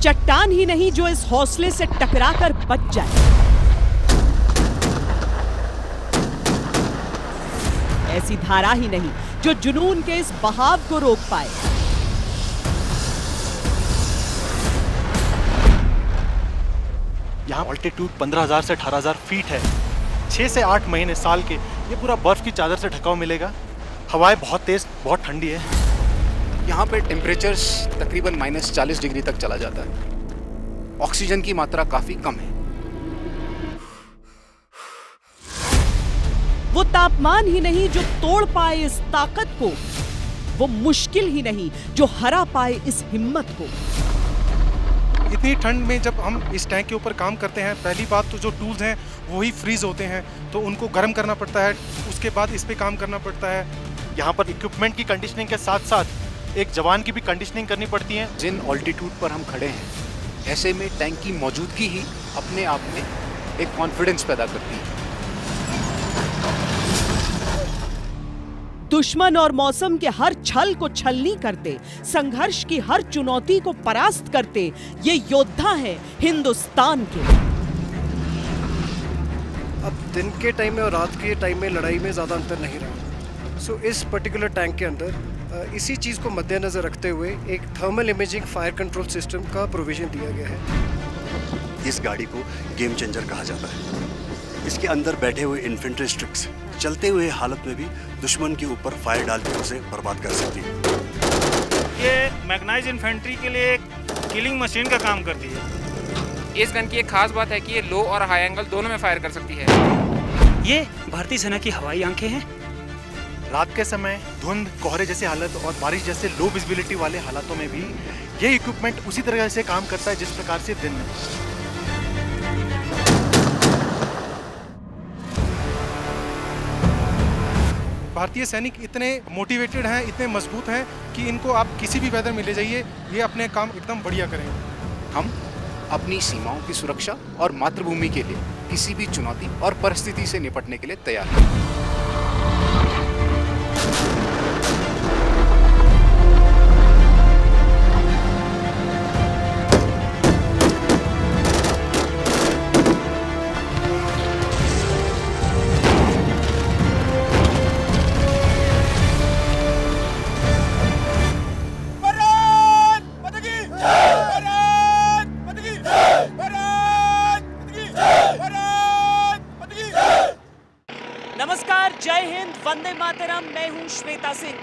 चट्टान ही नहीं जो इस हौसले से टकराकर बच जाए। ऐसी धारा ही नहीं जो जुनून के इस बहाव को रोक पाए। यहाँ ऑल्टीट्यूड 15,000 से 18,000 फीट है। 6 से 8 महीने साल के ये पूरा बर्फ की चादर से ढका हुआ मिलेगा। हवाएं बहुत तेज, बहुत ठंडी है। यहाँ पे टेम्परेचर्स तकरीबन -40 डिग्री तक चला जाता है। ऑक्सीजन की मात्रा काफी कम है। वो तापमान ही नहीं जो तोड़ पाए इस ताकत को, वो मुश्किल ही नहीं जो हरा पाए इस हिम्मत को। इतनी ठंड में जब हम इस टैंक के ऊपर काम करते हैं, पहली बात तो जो टूल्स हैं वो ही फ्रीज होते हैं, तो उनको गर्म करना पड़ता है। उसके बाद इस पे काम करना पड़ता है। यहाँ पर इक्विपमेंट की कंडीशनिंग के साथ साथ एक जवान की भी कंडीशनिंग करनी पड़ती है। जिन ऑल्टीट्यूड पर हम खड़े हैं, ऐसे में टैंक की मौजूदगी ही अपने आप में एक कॉन्फिडेंस पैदा करती है। दुश्मन और मौसम के हर छल को छलनी करते, संघर्ष की हर चुनौती को परास्त करते ये योद्धा हैं हिंदुस्तान के। अब दिन के टाइम में और रात के टाइम में लड़ाई में ज़्यादा अंतर नहीं रहा। सो इस पर्टिकुलर टैंक के अंदर इसी चीज़ को मद्देनज़र रखते हुए एक thermal imaging fire control system का प्रोविजन दिया गया है। इस गाड़ी को गेम चेंजर कहा जाता है। इसके अंदर बैठे हुए इन्फेंट्री स्ट्रिक्स चलते हुए हालत में भी दुश्मन के ऊपर फायर डाल के उसे बर्बाद कर सकती है। ये मैग्नाइज इन्फेंट्री के लिए एक किलिंग मशीन का काम करती है। इस गन की एक खास बात है कि ये लो और हाई एंगल दोनों में फायर कर सकती है। ये भारतीय सेना की हवाई आंखें हैं। रात के समय धुंध, कोहरे जैसे हालत और बारिश जैसे लो विजिबिलिटी वाले हालातों में भी ये इक्विपमेंट उसी तरह से काम करता है जिस प्रकार से दिन में। भारतीय सैनिक इतने मोटिवेटेड हैं, इतने मजबूत हैं कि इनको आप किसी भी वेदर में ले जाइए, ये अपने काम एकदम बढ़िया करेंगे। हम अपनी सीमाओं की सुरक्षा और मातृभूमि के लिए किसी भी चुनौती और परिस्थिति से निपटने के लिए तैयार हैं। नमस्कार, जय हिंद, वंदे मातरम। मैं हूं श्वेता सिंह।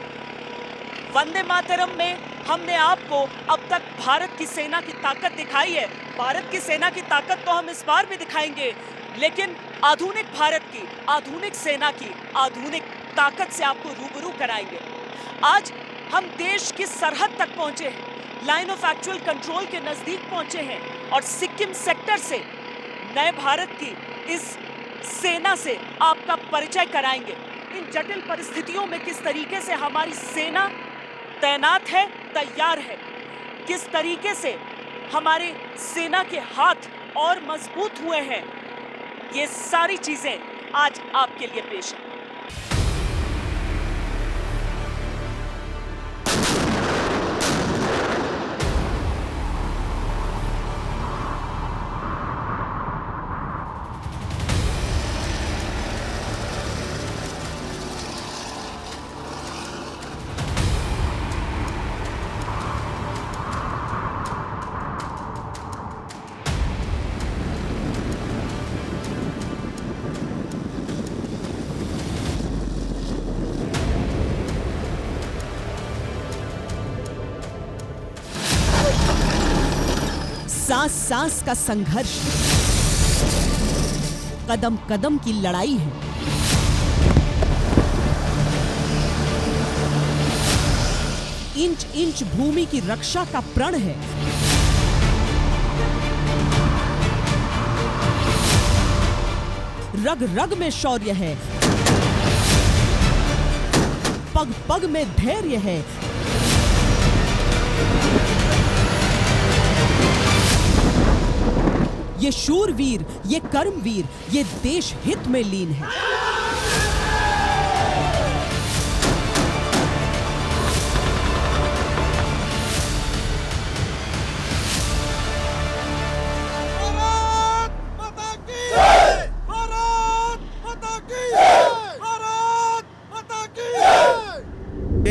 वंदे मातरम में हमने आपको अब तक भारत की सेना की ताकत दिखाई है। भारत की सेना की ताकत तो हम इस बार भी दिखाएंगे, लेकिन आधुनिक भारत की, आधुनिक सेना की, आधुनिक ताकत से आपको रूबरू कराएंगे। आज हम देश की सरहद तक पहुंचे हैं, लाइन ऑफ एक्चुअल कंट्रोल के नजदीक पहुंचे हैं और सिक्किम सेक्टर से नए भारत की इस सेना से आपका परिचय कराएंगे। इन जटिल परिस्थितियों में किस तरीके से हमारी सेना तैनात है, तैयार है, किस तरीके से हमारे सेना के हाथ और मजबूत हुए हैं, ये सारी चीजें आज आपके लिए पेश है। सांस सांस का संघर्ष, कदम कदम की लड़ाई है। इंच इंच भूमि की रक्षा का प्रण है। रग रग में शौर्य है, पग पग में धैर्य है। ये शूरवीर, ये कर्मवीर, ये देश हित में लीन है।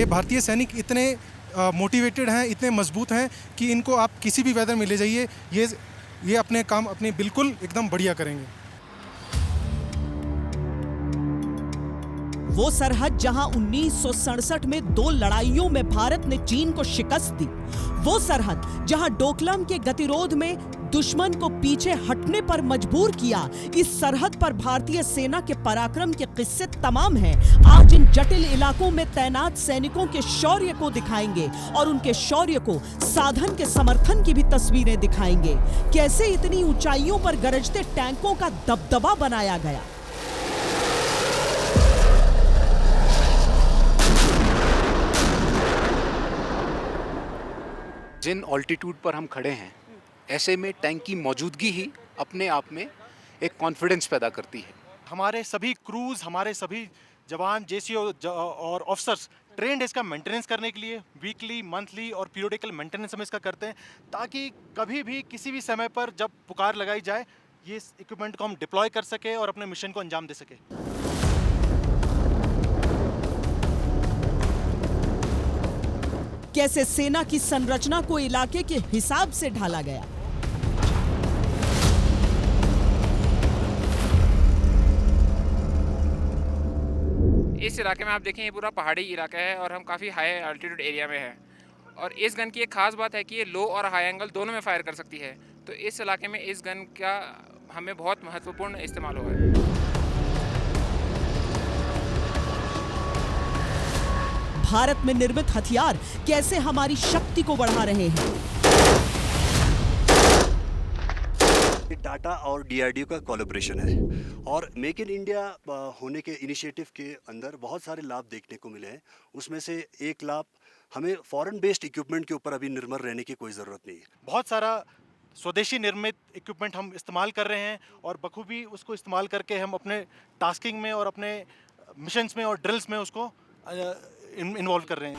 भारतीय सैनिक इतने मोटिवेटेड हैं, इतने मजबूत हैं कि इनको आप किसी भी वेदर में ले जाइए, ये अपने काम अपने बिल्कुल एकदम बढ़िया करेंगे। वो सरहद जहां 1967 में 2 लड़ाइयों में भारत ने चीन को शिकस्त दी, वो सरहद जहां डोकलाम के गतिरोध में दुश्मन को पीछे हटने पर मजबूर किया, इस सरहद पर भारतीय सेना के पराक्रम के किस्से तमाम हैं। आज इन जटिल इलाकों में तैनात सैनिकों के शौर्य को दिखाएंगे और उनके शौर्य को साधन के समर्थन की भी तस्वीरें दिखाएंगे। कैसे इतनी ऊंचाइयों पर गरजते टैंकों का दबदबा बनाया गया। जिन ऑल्टीट्यूड पर हम खड़े हैं, ऐसे में टैंक की मौजूदगी ही अपने आप में एक कॉन्फिडेंस पैदा करती है। हमारे सभी क्रूज, हमारे सभी जवान, जेसीओ और ऑफिसर्स ट्रेंड इसका मेंटेनेंस करने के लिए वीकली, मंथली और पीरियडिकल मेंटेनेंस हम इसका करते हैं, ताकि कभी भी किसी भी समय पर जब पुकार लगाई जाए, ये इक्विपमेंट को हम डिप्लॉय कर सके और अपने मिशन को अंजाम दे सके। कैसे सेना की संरचना को इलाके के हिसाब से ढाला गया। इस इलाके में आप देखें ये पूरा पहाड़ी इलाका है और हम काफ़ी हाई अल्टीट्यूड एरिया में है। और इस गन की एक खास बात है कि ये लो और हाई एंगल दोनों में फायर कर सकती है। तो इस इलाके में इस गन का हमें बहुत महत्वपूर्ण इस्तेमाल हुआ है। भारत में निर्मित हथियार कैसे हमारी शक्ति को बढ़ा रहे हैं। टाटा और डीआरडीओ का कोलैबोरेशन है और मेक इन इंडिया होने के इनिशिएटिव के अंदर बहुत सारे लाभ देखने को मिले हैं। उसमें से एक लाभ, हमें फॉरेन बेस्ड इक्विपमेंट के ऊपर अभी निर्भर रहने की कोई ज़रूरत नहीं है। बहुत सारा स्वदेशी निर्मित इक्विपमेंट हम इस्तेमाल कर रहे हैं और बखूबी उसको इस्तेमाल करके हम अपने टास्किंग में और अपने मिशंस में और ड्रिल्स में उसको इन्वॉल्व कर रहे हैं।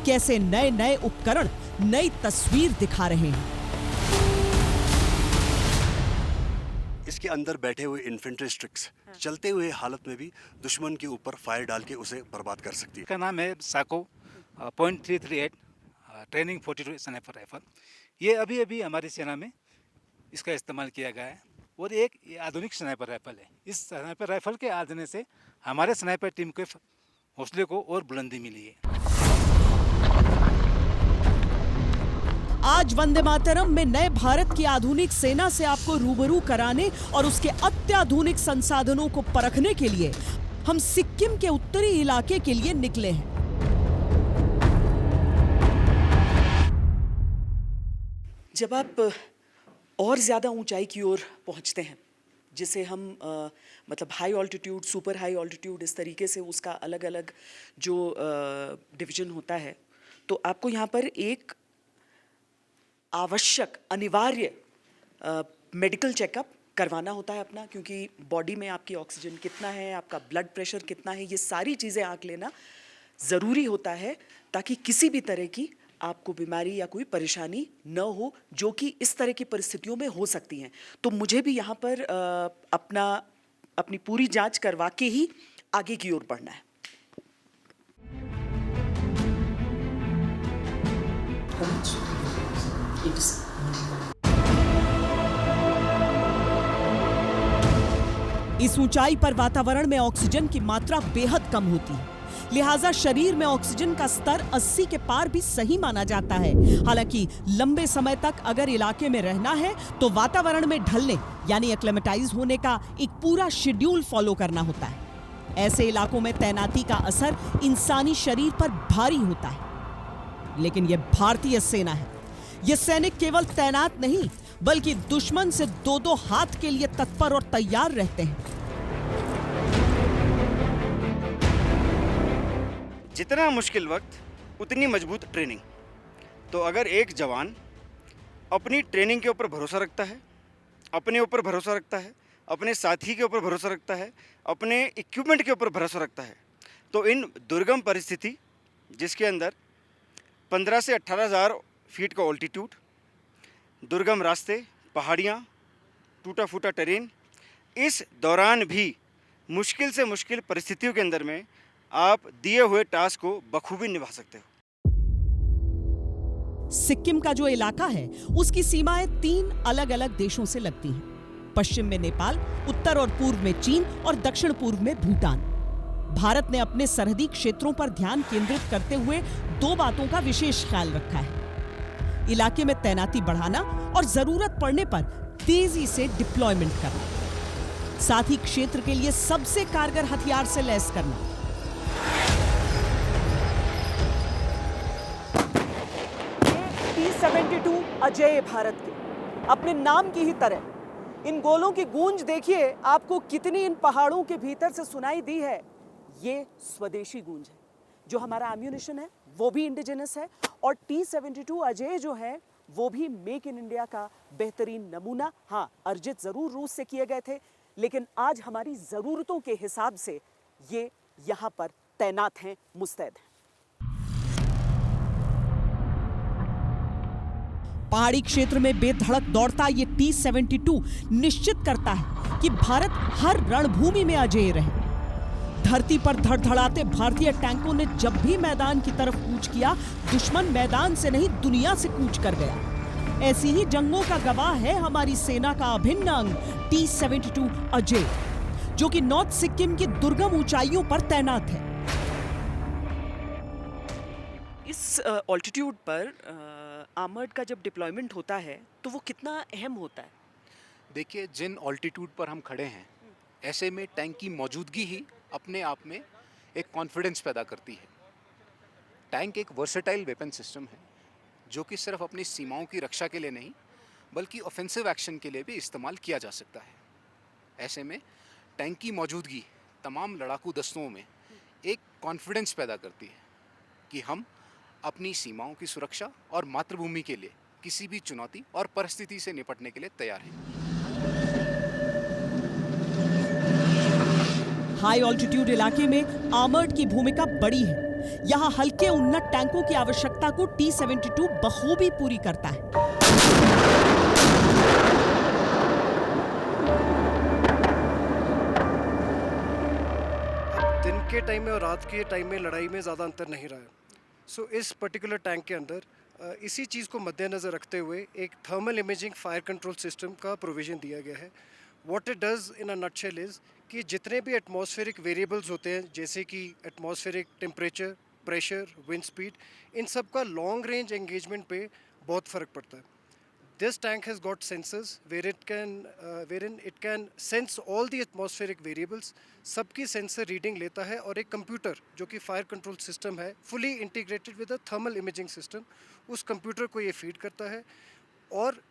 कैसे नए नए उपकरण नई तस्वीर दिखा रहे हैं। इसके अंदर बैठे हुए इन्फेंट्री स्ट्रिक्स चलते हुए हालत में भी दुश्मन के ऊपर फायर डाल के उसे बर्बाद कर सकती है। इसका नाम है साको .338 ट्रेनिंग 42 स्नाइपर राइफल। ये अभी अभी हमारी सेना में इसका इस्तेमाल किया गया है और एक आधुनिक स्नाइपर राइफल है। इस स्नाइपर राइफल के आ जाने से हमारे स्नाइपर टीम के हौसले को और बुलंदी मिली है। आज वंदे मातरम में नए भारत की आधुनिक सेना से आपको रूबरू कराने और उसके अत्याधुनिक संसाधनों को परखने के लिए हम सिक्किम के उत्तरी इलाके के लिए निकले हैं। जब आप और ज़्यादा ऊंचाई की ओर पहुंचते हैं, जिसे हम मतलब high altitude, super high altitude, इस तरीके से उसका अलग अलग जो डिवीजन होता है, तो आपको यहाँ पर एक आवश्यक, अनिवार्य मेडिकल चेकअप करवाना होता है अपना, क्योंकि बॉडी में आपकी ऑक्सीजन कितना है, आपका ब्लड प्रेशर कितना है, ये सारी चीज़ें आंक लेना ज़रूरी होता है, ताकि किसी भी तरह की आपको बीमारी या कोई परेशानी न हो, जो कि इस तरह की परिस्थितियों में हो सकती हैं। तो मुझे भी यहाँ पर अपनी पूरी जांच करवा के ही आगे की ओर बढ़ना है। इस ऊंचाई पर वातावरण में ऑक्सीजन की मात्रा बेहद कम होती है, लिहाजा शरीर में ऑक्सीजन का स्तर 80 के पार भी सही माना जाता है। हालांकि लंबे समय तक अगर इलाके में रहना है तो वातावरण में ढलने यानी एक्लेमेटाइज होने का एक पूरा शेड्यूल फॉलो करना होता है। ऐसे इलाकों में तैनाती का असर इंसानी शरीर पर भारी होता है। लेकिन यह भारतीय सेना है। ये सैनिक केवल तैनात नहीं, बल्कि दुश्मन से दो हाथ के लिए तत्पर और तैयार रहते हैं। जितना मुश्किल वक्त उतनी मजबूत ट्रेनिंग। तो अगर एक जवान अपनी ट्रेनिंग के ऊपर भरोसा रखता है, अपने ऊपर भरोसा रखता है, अपने साथी के ऊपर भरोसा रखता है, अपने इक्विपमेंट के ऊपर भरोसा रखता है, तो इन दुर्गम परिस्थिति, जिसके अंदर 15 से 18,000 फीट का ऑल्टीट्यूड, दुर्गम रास्ते, पहाड़ियाँ, टूटा फूटा टेरेन, इस दौरान भी मुश्किल से मुश्किल परिस्थितियों के अंदर में आप दिए हुए टास्क को बखूबी निभा सकते हो। सिक्किम का जो इलाका है उसकी सीमाएं 3 अलग-अलग देशों से लगती हैं। पश्चिम में नेपाल, उत्तर और पूर्व में चीन और दक्षिण पूर्व में भूटान। भारत ने अपने सरहदी क्षेत्रों पर ध्यान केंद्रित करते हुए 2 बातों का विशेष ख्याल रखा है। इलाके में तैनाती बढ़ाना और जरूरत पड़ने पर तेजी से डिप्लॉयमेंट करना, साथ ही क्षेत्र के लिए सबसे कारगर हथियार से लैस करना। T-72 अजेय भारत के अपने नाम की ही तरह इन गोलों की गूंज देखिए आपको कितनी इन पहाड़ों के भीतर से सुनाई दी है। ये स्वदेशी गूंज है। जो हमारा एम्यूनिशन है वो भी इंडिजिनस है और T-72 अजेय जो है वो भी मेक इन इंडिया का बेहतरीन नमूना। हाँ, अर्जित जरूर रूस से किए गए थे, लेकिन आज हमारी जरूरतों के हिसाब से ये यहाँ पर तैनात हैं, मुस्तैद हैं। पहाड़ी क्षेत्र में बेधड़क दौड़ता ये T-72 निश्चित करता है कि भारत हर रणभूमि में अजेय रहे। धरती पर धड़धड़ाते भारतीय टैंकों ने जब भी मैदान की तरफ कूच किया, दुश्मन मैदान से नहीं दुनिया से कूच कर गया। ऐसी ही जंगों का गवाह है हमारी सेना का अभिन्न अंग T-72 अजेय, जो कि नॉर्थ सिक्किम की दुर्गम ऊंचाइयों पर तैनात है। इस ऑल्टीट्यूड पर आर्मर्ड का जब डिप्लॉयमेंट होता है तो वो कितना अहम होता है? देखिए, जिन ऑल्टीट्यूड पर हम खड़े हैं, ऐसे में टैंक की मौजूदगी ही अपने आप में एक कॉन्फिडेंस पैदा करती है। टैंक एक वर्सेटाइल वेपन सिस्टम है जो कि सिर्फ अपनी सीमाओं की रक्षा के लिए नहीं बल्कि ऑफेंसिव एक्शन के लिए भी इस्तेमाल किया जा सकता है। ऐसे में टैंक की मौजूदगी तमाम लड़ाकू दस्तों में एक कॉन्फिडेंस पैदा करती है कि हम अपनी सीमाओं की सुरक्षा और मातृभूमि के लिए किसी भी चुनौती और परिस्थिति से निपटने के लिए तैयार हैं। हाई ऑल्टीट्यूड इलाके में आर्मर्ड की भूमिका बड़ी है। यहाँ हल्के उन्नत टैंकों की आवश्यकता को T-72 बखूबी पूरी करता है। अब दिन के टाइम में और रात के टाइम में लड़ाई में ज़्यादा अंतर नहीं रहा है। सो इस पर्टिकुलर टैंक के अंदर इसी चीज़ को मद्देनज़र रखते हुए एक thermal imaging fire control system का प्रोविज़न दिया गया है। What it does in a nutshell is कि जितने भी एटमॉस्फेरिक वेरिएबल्स होते हैं, जैसे कि atmospheric temperature, pressure, wind speed, इन सब का लॉन्ग रेंज एंगेजमेंट पे बहुत फ़र्क पड़ता है। This tank has got sensors wherein it can sense all the atmospheric variables। सबकी सेंसर रीडिंग लेता है और एक कंप्यूटर जो कि फायर कंट्रोल सिस्टम है, fully integrated with a thermal imaging system, उस कंप्यूटर को ये फीड करता है और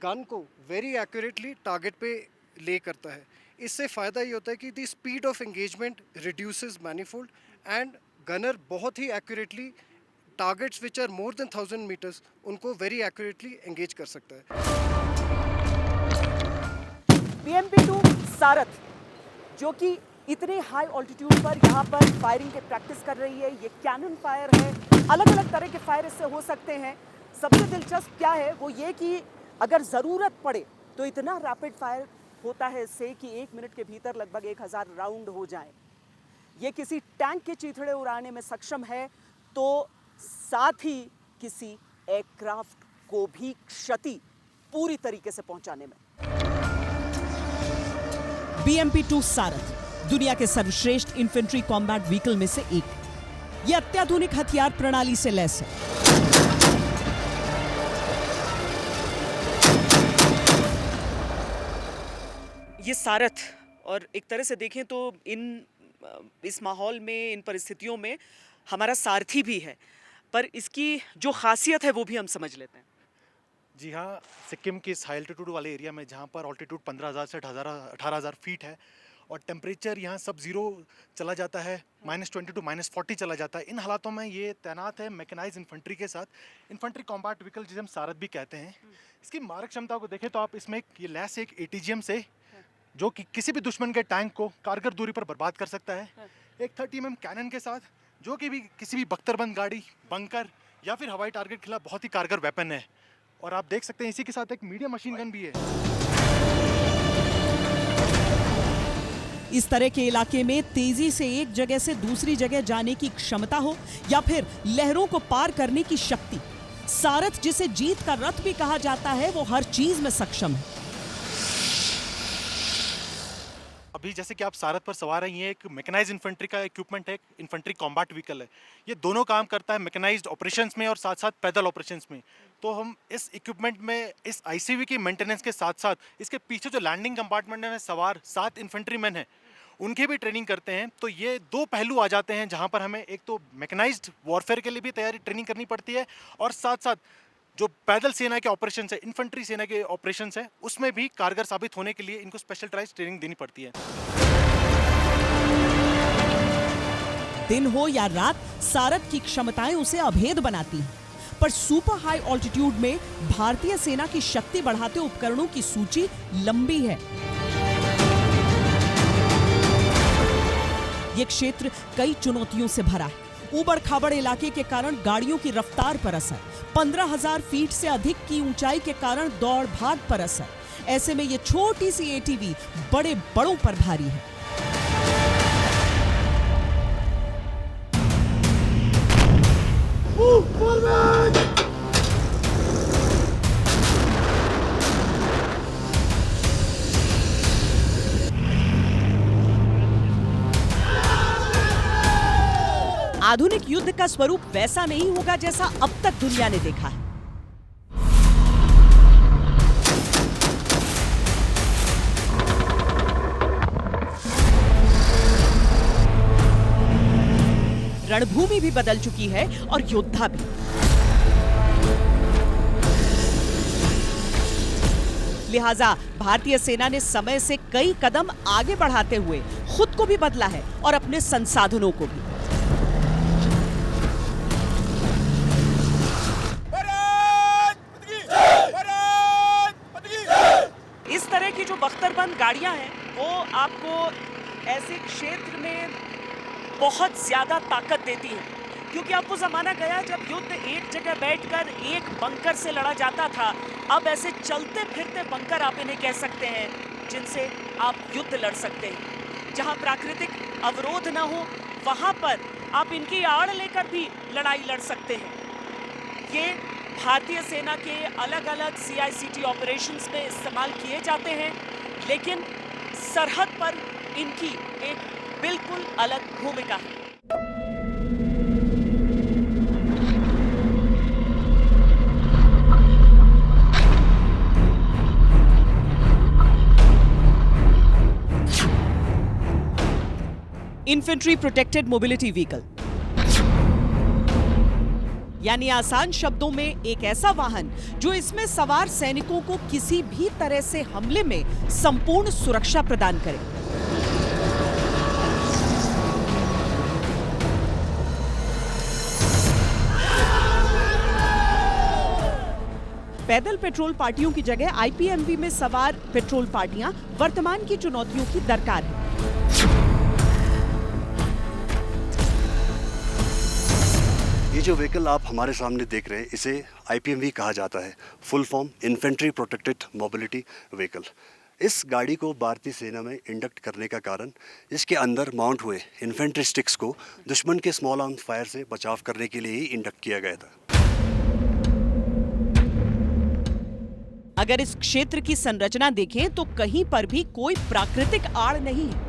गन को वेरी एक्यूरेटली टारगेट पे ले करता है। इससे फ़ायदा ये होता है कि the speed of engagement reduces manifold and gunner बहुत ही accurately targets which are more than 1000 meters उनको वेरी एक्यूरेटली एंगेज कर सकता है। BMP-2 सारथ जो कि इतने हाई ऑल्टीट्यूड पर यहाँ पर फायरिंग के प्रैक्टिस कर रही है, ये कैनन फायर है, अलग अलग तरह के फायर इससे हो सकते हैं। सबसे दिलचस्प क्या है वो ये कि अगर ज़रूरत पड़े तो इतना रैपिड फायर होता है इससे कि 1 मिनट के भीतर लगभग 1000 राउंड हो जाए। ये किसी टैंक के चीथड़े उड़ाने में सक्षम है तो साथ ही किसी एयरक्राफ्ट को भी क्षति पूरी तरीके से पहुंचाने में। BMP-2 सारथ दुनिया के सर्वश्रेष्ठ इन्फेंट्री कॉम्बैट व्हीकल में से एक। ये अत्याधुनिक हथियार प्रणाली से लैस है। ये सारथ, और एक तरह से देखें तो इस माहौल में, इन परिस्थितियों में हमारा सारथी भी है, पर इसकी जो खासियत है वो भी हम समझ लेते हैं। जी हाँ, सिक्किम के इस हाई एल्टीट्यूड वाले एरिया में जहाँ पर ऑल्टीट्यूड 15,000 से 18,000 फीट है और टेम्परेचर यहाँ सब ज़ीरो चला जाता है, -20 to -40 चला जाता है। इन हालातों में ये तैनात है मैकेनाइज इन्फेंट्री के साथ, इन्फेंट्री कॉम्बैट व्हीकल जिसे हम सारथ भी कहते हैं। इसकी मारक क्षमता को देखें तो आप इसमें ये लैस एक ATGM से जो कि किसी भी दुश्मन के टैंक को कारगर दूरी पर बर्बाद कर सकता है, एक 30 mm कैनन के साथ जो कि भी किसी भी बख्तरबंद गाड़ी, बंकर या फिर हवाई टारगेट के खिलाफ बहुत ही कारगर वेपन है। और आप देख सकते हैं इसी के साथ एक मीडियम मशीन गन भी है। इस तरह के इलाके में तेजी से एक जगह से दूसरी जगह जाने की क्षमता हो या फिर लहरों को पार करने की शक्ति, सारथ जिसे जीत का रथ भी कहा जाता है, वो हर चीज में सक्षम है। अभी जैसे कि आप सारथ पर सवार हैं, ये एक मैकेनाइज्ड इन्फेंट्री का इक्विपमेंट है, एक इन्फेंट्री कॉम्बैट व्हीकल है। ये दोनों काम करता है मैकेनाइज्ड ऑपरेशंस में और साथ साथ पैदल ऑपरेशंस में। तो हम इस इक्विपमेंट में इस आईसीवी की मेंटेनेंस के साथ साथ इसके पीछे जो लैंडिंग कंपार्टमेंट में सवार 7 इन्फेंट्रीमैन हैं, उनकी भी ट्रेनिंग करते हैं। तो ये 2 पहलू आ जाते हैं जहाँ पर हमें एक तो मैकेनाइज्ड वॉरफेयर के लिए भी ट्रेनिंग करनी पड़ती है और साथ साथ जो पैदल सेना के ऑपरेशंस है, इन्फेंट्री सेना के ऑपरेशंस है, उसमें भी कारगर साबित होने के लिए इनको स्पेशलाइज्ड ट्रेनिंग देनी पड़ती है। दिन हो या रात, सारथ की क्षमताएं उसे अभेद बनाती हैं। पर सुपर हाई ऑल्टीट्यूड में भारतीय सेना की शक्ति बढ़ाते उपकरणों की सूची लंबी है। ये क्षेत्र कई चुनौतियों से भरा है। ऊबड़ खाबड़ इलाके के कारण गाड़ियों की रफ्तार पर असर, 15,000 फीट से अधिक की ऊंचाई के कारण दौड़ भाग पर असर। ऐसे में ये छोटी सी एटीवी बड़े बड़ों पर भारी है। आधुनिक युद्ध का स्वरूप वैसा नहीं होगा जैसा अब तक दुनिया ने देखा है। रणभूमि भी बदल चुकी है और योद्धा भी। लिहाजा भारतीय सेना ने समय से कई कदम आगे बढ़ाते हुए खुद को भी बदला है और अपने संसाधनों को भी। इस तरह की जो बख्तरबंद गाड़ियां हैं, वो आपको ऐसे क्षेत्र में बहुत ज्यादा ताकत देती है, क्योंकि अब वो जमाना गया जब युद्ध एक जगह बैठकर एक बंकर से लड़ा जाता था। अब ऐसे चलते फिरते बंकर आप इन्हें कह सकते हैं, जिनसे आप युद्ध लड़ सकते हैं। जहां प्राकृतिक अवरोध न हो, वहां पर आप इनकी आड़ लेकर भी लड़ाई लड़ सकते हैं। ये भारतीय सेना के अलग-अलग CICT ऑपरेशंस में इस्तेमाल किए जाते हैं, लेकिन सरहद पर इनकी एक बिल्कुल अलग भूमिका है। इन्फेंट्री प्रोटेक्टेड मोबिलिटी व्हीकल, यानी आसान शब्दों में एक ऐसा वाहन जो इसमें सवार सैनिकों को किसी भी तरह से हमले में संपूर्ण सुरक्षा प्रदान करे। पैदल पेट्रोल पार्टियों की जगह IPMV में सवार पेट्रोल पार्टियां वर्तमान की चुनौतियों की दरकार है। ये जो व्हीकल आप हमारे सामने देख रहे हैं, इसे IPMV कहा जाता है, full form infantry protected mobility vehicle. इस गाड़ी को भारतीय सेना में इंडक्ट करने का कारण इसके अंदर माउंट हुए इन्फेंट्री स्टिक्स को दुश्मन के स्मॉल आर्म्स फायर से बचाव करने के लिए ही इंडक्ट किया गया था। अगर इस क्षेत्र की संरचना देखें तो कहीं पर भी कोई प्राकृतिक आड़ नहीं है।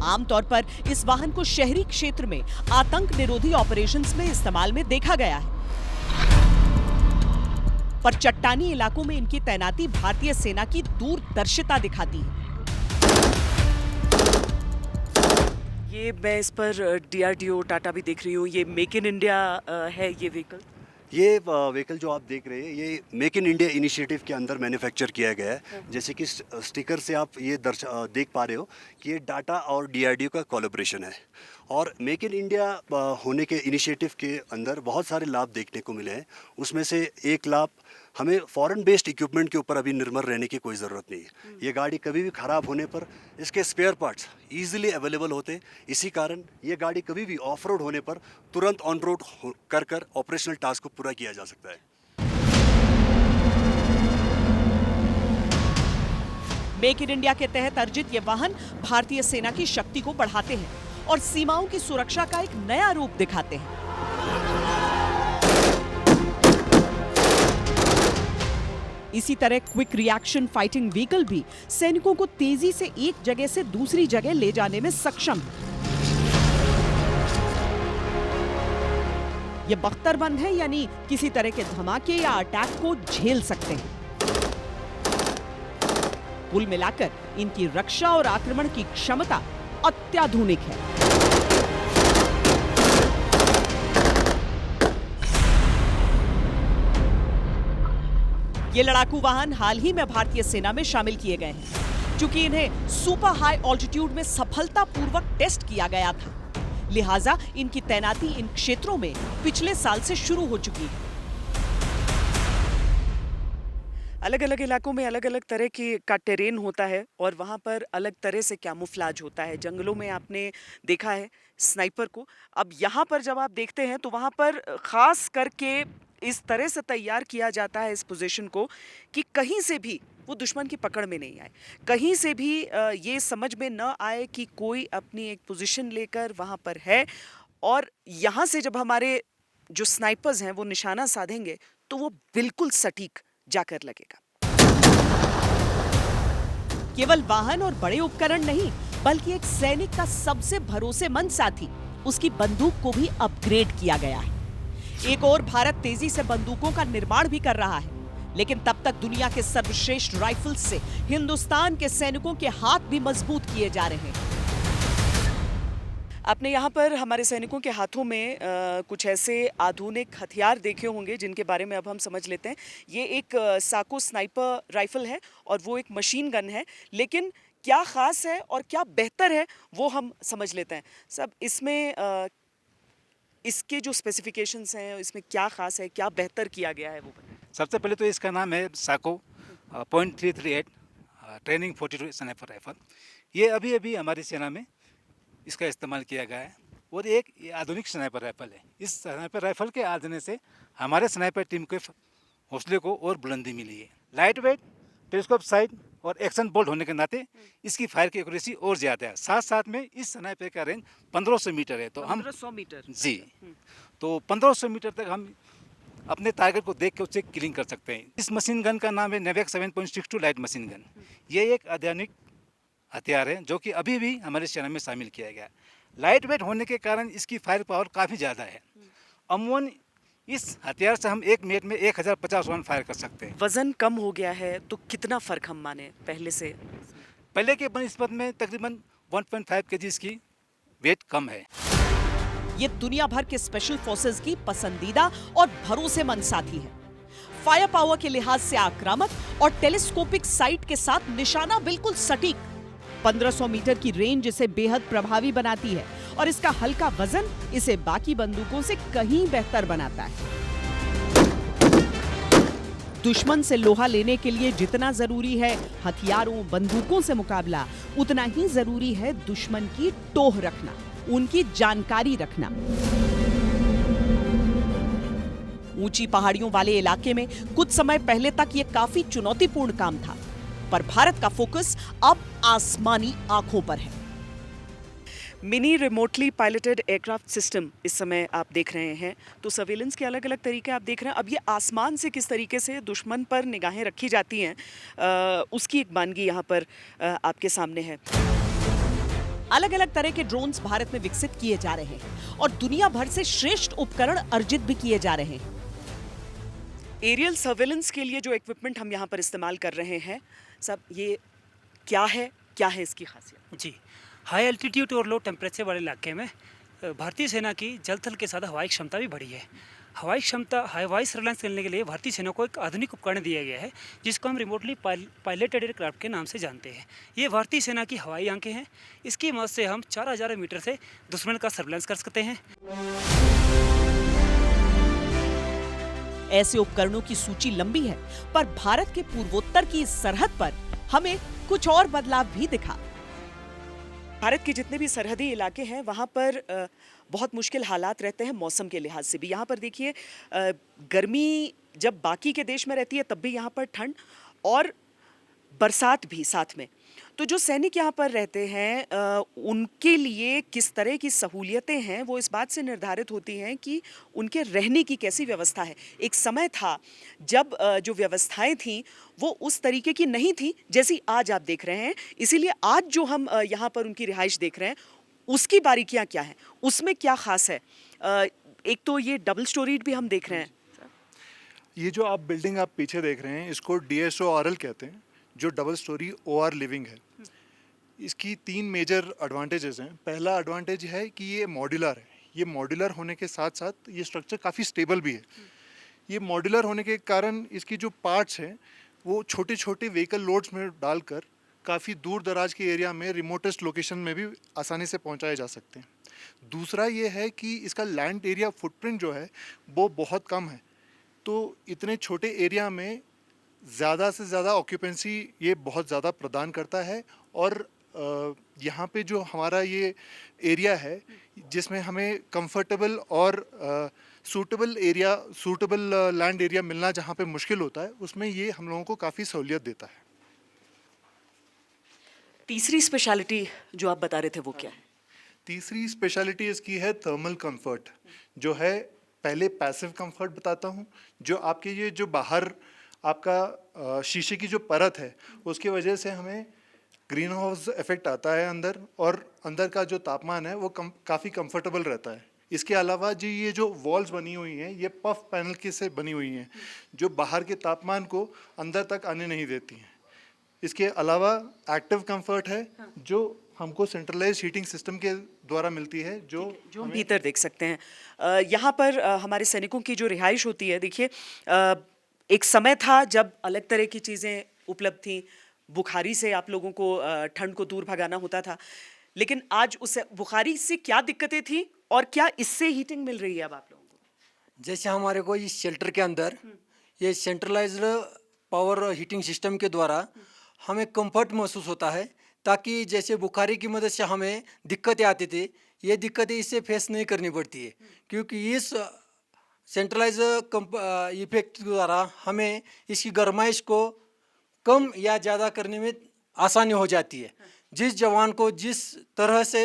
आमतौर पर इस वाहन को शहरी क्षेत्र में आतंक निरोधी ऑपरेशंस में इस्तेमाल में देखा गया है, पर चट्टानी इलाकों में इनकी तैनाती भारतीय सेना की दूरदर्शिता दिखाती है। ये मैं इस पर DRDO टाटा भी देख रही हूँ। ये मेक इन इंडिया है ये व्हीकल। ये व्हीकल जो आप देख रहे हैं, ये मेक इन इंडिया इनिशिएटिव के अंदर मैन्युफैक्चर किया गया है। जैसे कि स्टिकर से आप ये देख पा रहे हो कि ये टाटा और DRDO का कोलैबोरेशन है। और मेक इन इंडिया होने के इनिशिएटिव के अंदर बहुत सारे लाभ देखने को मिले हैं। उसमें से एक लाभ, हमें फॉरेन बेस्ड इक्विपमेंट के ऊपर अभी निर्भर रहने की कोई ज़रूरत नहीं है। ये गाड़ी कभी भी ख़राब होने पर इसके स्पेयर पार्ट्स ईजिली अवेलेबल होते हैं। इसी कारण ये गाड़ी कभी भी ऑफ रोड होने पर तुरंत ऑन रोड कर ऑपरेशनल टास्क को पूरा किया जा सकता है। मेक इन इंडिया के तहत अर्जित ये वाहन भारतीय सेना की शक्ति को बढ़ाते हैं और सीमाओं की सुरक्षा का एक नया रूप दिखाते हैं। इसी तरह क्विक रिएक्शन फाइटिंग व्हीकल भी सैनिकों को तेजी से एक जगह से दूसरी जगह ले जाने में सक्षम है। ये बख्तरबंद है, यानी किसी तरह के धमाके या अटैक को झेल सकते हैं। कुल मिलाकर इनकी रक्षा और आक्रमण की क्षमता अत्याधुनिक है। ये लड़ाकू वाहन हाल ही में भारतीय सेना में शामिल किए गए हैं। चूंकि इन्हें सुपर हाई ऑल्टीट्यूड में सफलतापूर्वक टेस्ट किया गया था, लिहाजा इनकी तैनाती इन क्षेत्रों में पिछले साल से शुरू हो चुकी है। अलग अलग इलाकों में अलग अलग तरह का टेरेन होता है और वहाँ पर अलग तरह से कैमोफ्लेज होता है। जंगलों में आपने देखा है स्नाइपर को, अब यहाँ पर जब आप देखते हैं तो वहाँ पर खास करके इस तरह से तैयार किया जाता है इस पोजीशन को कि कहीं से भी वो दुश्मन की पकड़ में नहीं आए, कहीं से भी ये समझ में न आए कि कोई अपनी एक पोजीशन लेकर वहाँ पर है, और यहाँ से जब हमारे जो स्नाइपर्स हैं वो निशाना साधेंगे तो वो बिल्कुल सटीक जाकर लगेगा। केवल वाहन और बड़े उपकरण नहीं, बल्कि एक सैनिक का सबसे भरोसेमंद साथी, उसकी बंदूक को भी अपग्रेड किया गया है। एक और भारत तेजी से बंदूकों का निर्माण भी कर रहा है, लेकिन तब तक दुनिया के सर्वश्रेष्ठ राइफल्स से हिंदुस्तान के सैनिकों के हाथ भी मजबूत किए जा रहे हैं। आपने यहाँ पर हमारे सैनिकों के हाथों में कुछ ऐसे आधुनिक हथियार देखे होंगे जिनके बारे में अब हम समझ लेते हैं। ये एक साको स्नाइपर राइफल है और वो एक मशीन गन है, लेकिन क्या खास है और क्या बेहतर है वो हम समझ लेते हैं। सब इसमें इसके जो स्पेसिफिकेशंस हैं, इसमें क्या खास है, क्या बेहतर किया गया है वो बताएं। सबसे पहले तो इसका नाम है साको .338 ट्रेनिंग 42 स्नाइपर राइफल। ये अभी अभी हमारी सेना में इसका इस्तेमाल किया गया है और एक आधुनिक स्नाइपर राइफल है। इस स्नाइपर राइफल के आ जाने से हमारे स्नाइपर टीम के हौसले को और बुलंदी मिली है। लाइट वेट, टेलीस्कोप साइड और एक्शन बोल्ट होने के नाते इसकी फायर की एक्यूरेसी और ज़्यादा है। साथ साथ में इस स्नाइपर का रेंज 1500 मीटर है। तो 1500 मीटर जी, तो 1500 मीटर तक हम अपने टारगेट को देख के उससे किलिंग कर सकते हैं। इस मशीन गन का नाम है नेवेक 7.62 लाइट मशीन गन। ये एक आधुनिक हथियार है जो कि अभी भी हमारे सेना में शामिल किया गया है। लाइट वेट होने के कारण इसकी फायर पावर काफ़ी ज़्यादा है। अमूमन इस हथियार से हम एक मिनट में 1050 राउंड फायर कर सकते हैं। वजन कम हो गया है तो कितना फर्क हम माने पहले से? पहले के बनिस्बत में तकरीबन 1.5 kg इसकी वेट कम है। ये दुनिया भर के स्पेशल फोर्सेस की पसंदीदा और भरोसेमंद साथी है। फायर पावर के लिहाज से आक्रामक और टेलीस्कोपिक साइट के साथ निशाना बिल्कुल सटीक। 1500 मीटर की रेंज इसे बेहद प्रभावी बनाती है और इसका हल्का वजन इसे बाकी बंदूकों से कहीं बेहतर बनाता है। दुश्मन से लोहा लेने के लिए जितना जरूरी है हथियारों बंदूकों से मुकाबला, उतना ही जरूरी है दुश्मन की टोह रखना, उनकी जानकारी रखना। ऊंची पहाड़ियों वाले इलाके में कुछ समय पहले तक यह काफी चुनौतीपूर्ण काम था, पर भारत का फोकस अब आसमानी आंखों पर है। Mini remotely piloted aircraft system इस समय आप देख रहे हैं, तो सर्वेलेंस के अलग अलग तरीके आप देख रहे हैं। अब ये आसमान से किस तरीके से दुश्मन पर निगाहें रखी जाती हैं, उसकी एक मानगी यहाँ पर आपके सामने है। अलग अलग तरह के ड्रोन्स भारत में विकसित किए जा रहे हैं और दुनिया भर से श्रेष्ठ उपकरण अर्जित भी किए जा रहे हैं। एरियल सर्वेलेंस के लिए जो इक्विपमेंट हम यहाँ पर इस्तेमाल कर रहे हैं, सब ये क्या है इसकी खासियत? जी, हाई एल्टीट्यूड और लो टेम्परेचर वाले इलाके में भारतीय सेना की जल थल के साथ हवाई क्षमता भी बढ़ी है। हवाई सर्वेलेंस करने के लिए भारतीय सेना को एक आधुनिक उपकरण दिया गया है जिसको हम रिमोटली पायलटेड एयरक्राफ्ट के नाम से जानते हैं। ये भारतीय सेना की हवाई आंखें हैं। इसकी मदद से हम 4000 मीटर से दुश्मन का सर्वेलेंस कर सकते हैं। ऐसे उपकरणों की सूची लंबी है, पर भारत के पूर्वोत्तर की इस सरहद पर हमें कुछ और बदलाव भी दिखा। भारत के जितने भी सरहदी इलाके हैं वहाँ पर बहुत मुश्किल हालात रहते हैं मौसम के लिहाज से भी। यहाँ पर देखिए, गर्मी जब बाकी के देश में रहती है तब भी यहाँ पर ठंड, और बरसात भी साथ में। तो जो सैनिक यहाँ पर रहते हैं उनके लिए किस तरह की सहूलियतें हैं वो इस बात से निर्धारित होती हैं कि उनके रहने की कैसी व्यवस्था है। एक समय था जब जो व्यवस्थाएं थीं वो उस तरीके की नहीं थी जैसी आज आप देख रहे हैं। इसीलिए आज जो हम यहाँ पर उनकी रिहाइश देख रहे हैं उसकी बारीकियाँ क्या हैं, उसमें क्या ख़ास है। एक तो ये डबल स्टोरीड भी हम देख रहे हैं। ये जो आप बिल्डिंग आप पीछे देख रहे हैं इसको DSORL कहते हैं, जो डबल स्टोरी OR लिविंग है। इसकी 3 मेजर एडवांटेजेस हैं। पहला एडवांटेज है कि ये मॉड्यूलर है। ये मॉड्यूलर होने के साथ साथ ये स्ट्रक्चर काफ़ी स्टेबल भी है। ये मॉड्यूलर होने के कारण इसकी जो पार्ट्स हैं वो छोटे छोटे व्हीकल लोड्स में डालकर काफ़ी दूर दराज के एरिया में रिमोटेस्ट लोकेशन में भी आसानी से पहुंचाए जा सकते हैं। दूसरा ये है कि इसका लैंड एरिया फुटप्रिंट जो है वो बहुत कम है, तो इतने छोटे एरिया में ज़्यादा से ज़्यादा ऑक्यूपेंसी ये बहुत ज़्यादा प्रदान करता है। और यहाँ पे जो हमारा ये एरिया है जिसमें हमें कंफर्टेबल और सूटेबल लैंड एरिया मिलना जहाँ पे मुश्किल होता है, उसमें ये हम लोगों को काफ़ी सहूलियत देता है। तीसरी स्पेशलिटी जो आप बता रहे थे वो क्या है? तीसरी स्पेशलिटी इसकी है थर्मल कंफर्ट, जो है पहले पैसिव कंफर्ट बताता हूँ। जो आपके ये जो बाहर आपका शीशे की जो परत है उसकी वजह से हमें ग्रीन हाउस इफेक्ट आता है अंदर, और अंदर का जो तापमान है वो काफ़ी कंफर्टेबल रहता है। इसके अलावा जी ये जो वॉल्स बनी हुई हैं ये पफ पैनल के से बनी हुई हैं जो बाहर के तापमान को अंदर तक आने नहीं देती हैं। इसके अलावा एक्टिव कंफर्ट है जो हमको सेंट्रलाइज हीटिंग सिस्टम के द्वारा मिलती है, जो हम भीतर देख सकते हैं। यहाँ पर हमारे सैनिकों की जो रिहाइश होती है, देखिए एक समय था जब अलग तरह की चीज़ें उपलब्ध थीं। बुखारी से आप लोगों को ठंड को दूर भगाना होता था, लेकिन आज उस बुखारी से क्या दिक्कतें थी और क्या इससे हीटिंग मिल रही है अब आप लोगों को? जैसे हमारे को इस शेल्टर के अंदर ये सेंट्रलाइज्ड पावर हीटिंग सिस्टम के द्वारा हमें कंफर्ट महसूस होता है, ताकि जैसे बुखारी की मदद से हमें दिक्कतें आती थी, ये दिक्कतें इससे फेस नहीं करनी पड़ती है, क्योंकि इस सेंट्रलाइज इफेक्ट द्वारा हमें इसकी गरमाइश को कम या ज़्यादा करने में आसानी हो जाती है। जिस जवान को जिस तरह से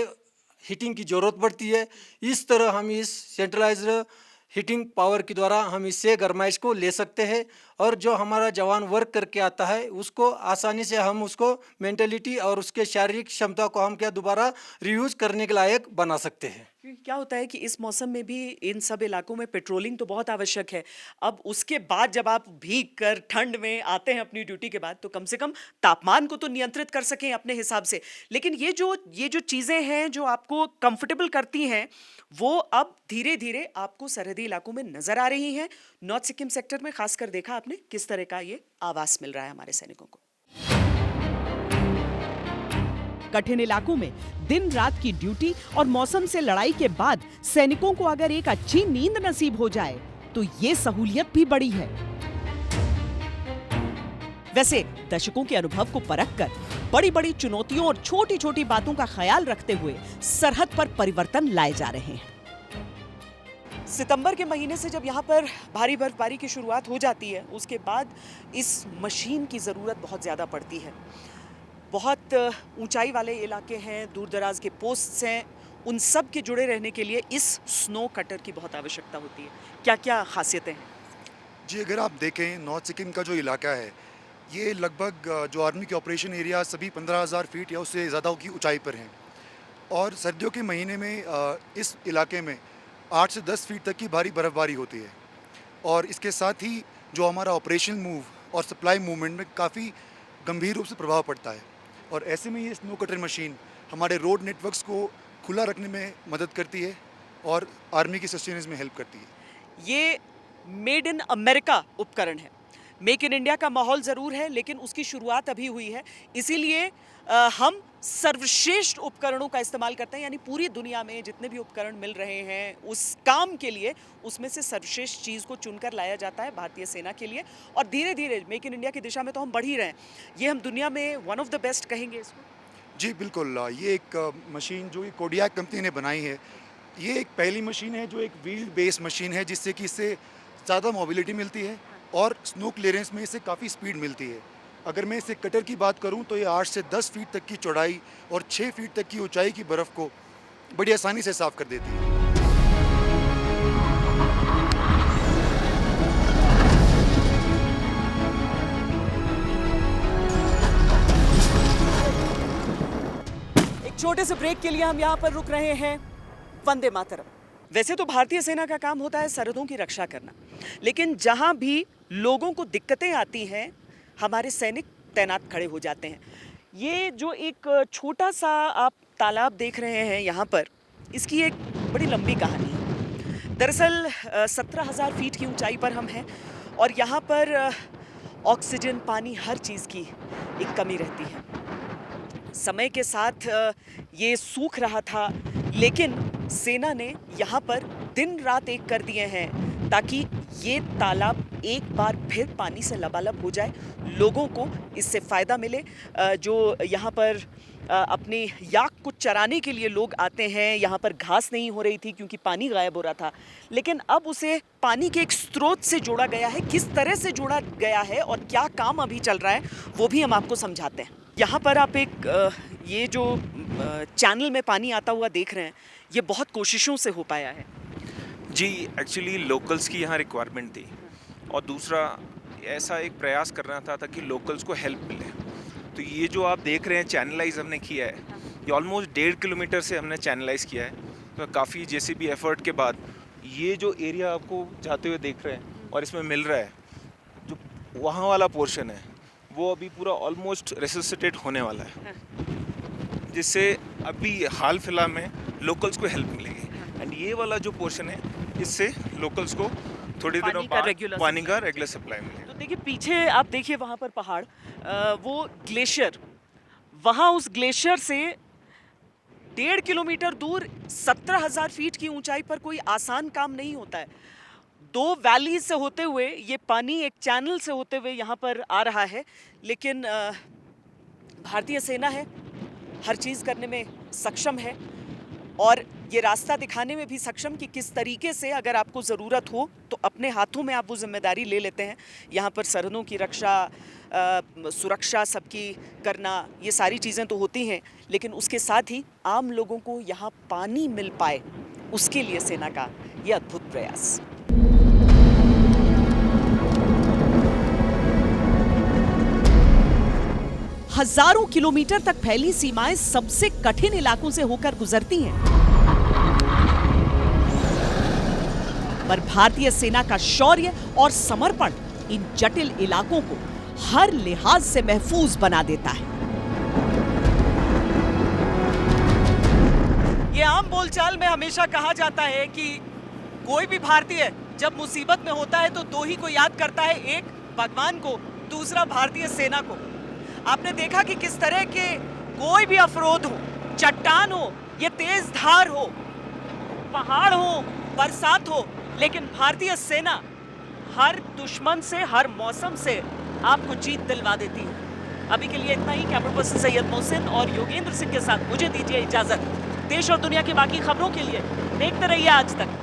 हीटिंग की ज़रूरत पड़ती है, इस तरह हम इस सेंट्रलाइज्ड हीटिंग पावर के द्वारा हम इससे गरमाइश को ले सकते हैं, और जो हमारा जवान वर्क करके आता है उसको आसानी से हम उसको मेंटलिटी और उसके शारीरिक क्षमता को हम क्या दोबारा रियूज करने के लायक बना सकते हैं। क्या होता है कि इस मौसम में भी इन सब इलाकों में पेट्रोलिंग तो बहुत आवश्यक है। अब उसके बाद जब आप भीग कर ठंड में आते हैं अपनी ड्यूटी के बाद, तो कम से कम तापमान को तो नियंत्रित कर सकें अपने हिसाब से। लेकिन ये जो चीज़ें हैं जो आपको कंफर्टेबल करती हैं, वो अब धीरे धीरे आपको सरहदी इलाकों में नजर आ रही हैं। नॉर्थ सिक्किम सेक्टर में खासकर देखा आपने किस तरह का ये आवास मिल रहा है हमारे सैनिकों को। कठिन इलाकों में दिन रात की ड्यूटी और मौसम से लड़ाई के बाद सैनिकों को अगर एक अच्छी नींद नसीब हो जाए तो ये सहूलियत भी बड़ी है। वैसे दशकों के अनुभव को परखकर बड़ी बड़ी चुनौतियों और छोटी छोटी बातों का ख्याल रखते हुए सरहद पर परिवर्तन लाए जा रहे हैं। सितंबर के महीने से जब यहाँ पर भारी बर्फबारी की शुरुआत हो जाती है, उसके बाद इस मशीन की ज़रूरत बहुत ज़्यादा पड़ती है। बहुत ऊंचाई वाले इलाके हैं, दूर दराज के पोस्ट्स हैं, उन सब के जुड़े रहने के लिए इस स्नो कटर की बहुत आवश्यकता होती है। क्या क्या खासियतें हैं? जी, अगर आप देखें नॉर्थ सिक्किम का जो इलाका है, ये लगभग जो आर्मी के ऑपरेशन एरिया सभी 15,000 फीट या उससे ज़्यादा की ऊंचाई पर हैं, और सर्दियों के महीने में इस इलाके में 8 से 10 फीट तक की भारी बर्फबारी होती है। और इसके साथ ही जो हमारा ऑपरेशन मूव और सप्लाई मूवमेंट में काफ़ी गंभीर रूप से प्रभाव पड़ता है। और ऐसे में ये स्नो कटर मशीन हमारे रोड नेटवर्क्स को खुला रखने में मदद करती है और आर्मी की सस्टेनेंस में हेल्प करती है। ये मेड इन अमेरिका उपकरण है। मेक इन इंडिया का माहौल ज़रूर है, लेकिन उसकी शुरुआत अभी हुई है। इसीलिए हम सर्वश्रेष्ठ उपकरणों का इस्तेमाल करते हैं, यानी पूरी दुनिया में जितने भी उपकरण मिल रहे हैं उस काम के लिए, उसमें से सर्वश्रेष्ठ चीज़ को चुनकर लाया जाता है भारतीय सेना के लिए। और धीरे धीरे मेक इन इंडिया की दिशा में तो हम बढ़ ही रहे हैं। ये हम दुनिया में वन ऑफ द बेस्ट कहेंगे इसको। जी बिल्कुल, ये एक मशीन जो कोडियाक कंपनी ने बनाई है, ये एक पहली मशीन है जो एक व्हील बेस्ड मशीन है, जिससे कि इससे ज़्यादा मोबिलिटी मिलती है और स्नो क्लियरेंस में इससे काफ़ी स्पीड मिलती है। अगर मैं इसे कटर की बात करूं तो ये 8 से 10 फीट तक की चौड़ाई और 6 फीट तक की ऊंचाई की बर्फ़ को बड़ी आसानी से साफ़ कर देती है। एक छोटे से ब्रेक के लिए हम यहाँ पर रुक रहे हैं। वंदे मातरम। वैसे तो भारतीय सेना का काम होता है सरहदों की रक्षा करना, लेकिन जहाँ भी लोगों को दिक्कतें आती हैं हमारे सैनिक तैनात खड़े हो जाते हैं। ये जो एक छोटा सा आप तालाब देख रहे हैं यहाँ पर, इसकी एक बड़ी लंबी कहानी है। दरअसल 17,000 फीट की ऊंचाई पर हम हैं और यहाँ पर ऑक्सीजन, पानी, हर चीज़ की एक कमी रहती है। समय के साथ ये सूख रहा था, लेकिन सेना ने यहाँ पर दिन रात एक कर दिए हैं ताकि ये तालाब एक बार फिर पानी से लबालब हो जाए, लोगों को इससे फ़ायदा मिले। जो यहाँ पर अपनी याक को चराने के लिए लोग आते हैं, यहाँ पर घास नहीं हो रही थी क्योंकि पानी गायब हो रहा था, लेकिन अब उसे पानी के एक स्रोत से जोड़ा गया है। किस तरह से जोड़ा गया है और क्या काम अभी चल रहा है वो भी हम आपको समझाते हैं। यहाँ पर आप एक ये जो चैनल में पानी आता हुआ देख रहे हैं, ये बहुत कोशिशों से हो पाया है। जी, एक्चुअली लोकल्स की यहाँ रिक्वायरमेंट थी और दूसरा ऐसा एक प्रयास करना था ताकि लोकल्स को हेल्प मिले। तो ये जो आप देख रहे हैं चैनलाइज हमने किया है, ये ऑलमोस्ट 1.5 किलोमीटर से हमने चैनलाइज किया है। तो काफ़ी जेसीबी एफर्ट के बाद ये जो एरिया आपको जाते हुए देख रहे हैं और इसमें मिल रहा है, जो वहाँ वाला पोर्शन है वो अभी पूरा ऑलमोस्ट रेसिसिटेट होने वाला है, जिससे अभी हाल फिलहाल में लोकल्स को हेल्प मिलेगी। एंड ये वाला जो पोर्शन है, इससे लोकल्स को थोड़ी देरों बाद पानी का रेगुलर सप्लाई मिलेगा। तो देखिए पीछे आप देखिए वहाँ पर पहाड़, वो ग्लेशियर, वहाँ उस ग्लेशियर से 1.5 किलोमीटर दूर 17,000 फीट की ऊंचाई पर कोई आसान काम नहीं होता है। 2 वैली से होते हुए ये पानी एक चैनल से होते हुए यहाँ पर आ रहा है, लेकिन भारतीय सेना है, हर चीज़ करने में सक्षम है और ये रास्ता दिखाने में भी सक्षम कि किस तरीके से अगर आपको ज़रूरत हो तो अपने हाथों में आप वो जिम्मेदारी ले लेते हैं। यहाँ पर सरहदों की रक्षा, सुरक्षा सबकी करना, ये सारी चीज़ें तो होती हैं, लेकिन उसके साथ ही आम लोगों को यहाँ पानी मिल पाए, उसके लिए सेना का ये अद्भुत प्रयास। हजारों किलोमीटर तक फैली सीमाएं सबसे कठिन इलाकों से होकर गुजरती हैं, पर भारतीय सेना का शौर्य और समर्पण इन जटिल इलाकों को हर लिहाज से महफूज बना देता है। ये आम बोलचाल में हमेशा कहा जाता है कि कोई भी भारतीय जब मुसीबत में होता है तो 2 ही को याद करता है, एक भगवान को, दूसरा भारतीय सेना को। आपने देखा कि किस तरह के कोई भी अवरोध हो, चट्टान हो, ये तेज धार हो, पहाड़ हो, बरसात हो, लेकिन भारतीय सेना हर दुश्मन से, हर मौसम से आपको जीत दिलवा देती है। अभी के लिए इतना ही। कैमरा पर्सन सैयद मोहसिन और योगेंद्र सिंह के साथ मुझे दीजिए इजाजत। देश और दुनिया की बाकी खबरों के लिए देखते रहिए आज तक।